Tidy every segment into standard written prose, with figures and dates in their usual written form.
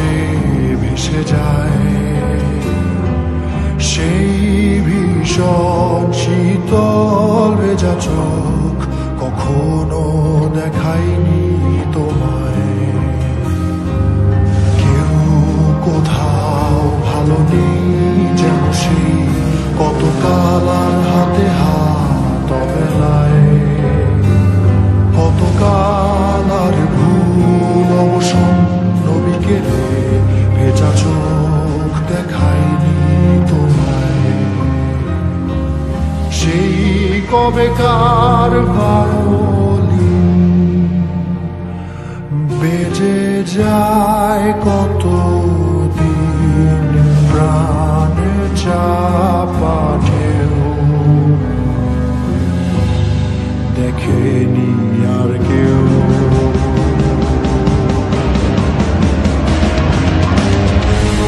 বাতাসে ভেসে যায় সেই ভীষণ শীতল ভেজা চোখ কখনো দেখায়নি তোমায়। কেউ কোথাও ভালো নেই যেন সেই কতকাল আর হাতে হাত অবেলায়, কতকাল আর ভুল অবসন্ন বিকেলে ভেজা চোখ দেখায়নি তোমায়। সেই কবেকার ভায়োলিন বেজে যায় কত দিন প্রাণে চাপা ঢেউ দেখেনি আর কেউ।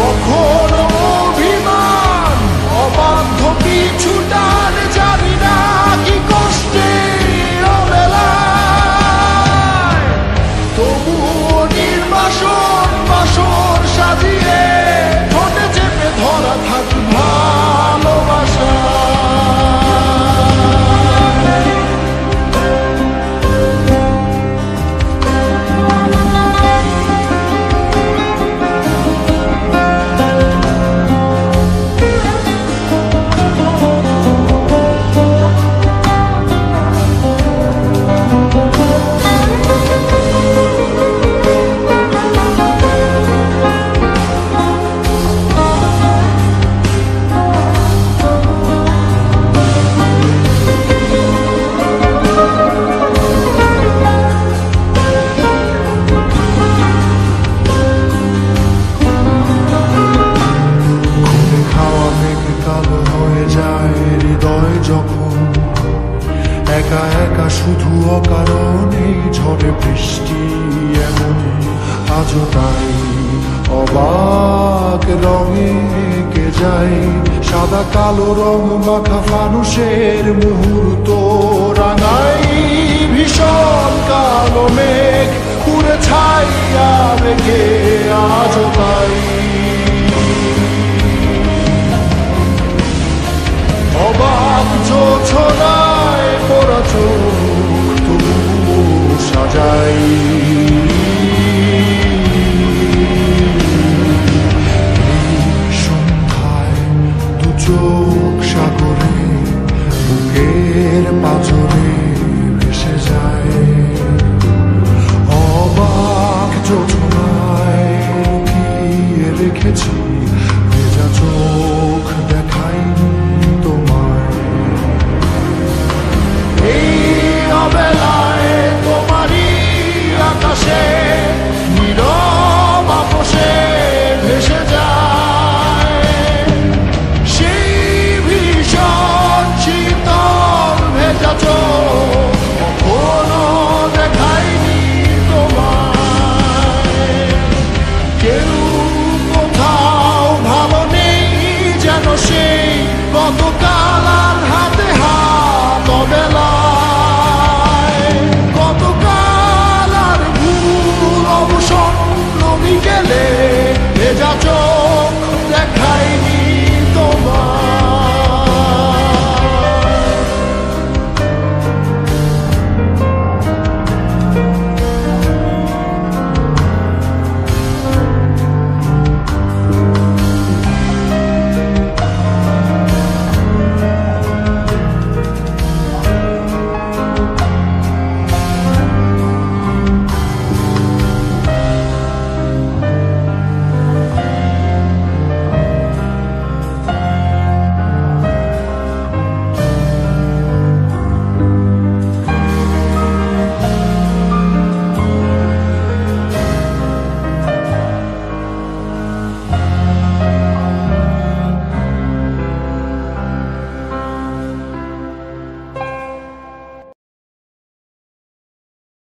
কখনো অভিমান অবাধ্য পিছু টান জানি না কি কষ্টে অবেলায়, তবুও নির্বাসন বাসন সাজিয়ে ঠোঁটে চেপে ধরা থাক ভালোবাসা। যখন একা একা শুধু অকারণে ঝড়ে বৃষ্টি এমন আজও তাই অবাক রঙে কে যায় সাদা কালো রং মাখা ফানুষের মুহূর্ত রাঙাই ভীষণ কালো মেঘ পুরে ছাইয়া রেখে আজও তাই অবাক জোছনায় পোড়া চোখ তবুও সাজাই। সন্ধ্যায় দু চোখ সাগরে বুকের পাঁজরে ভেসে যায় অবাক জোছনায় লুকিয়ে রেখেছি ভেজা চোখ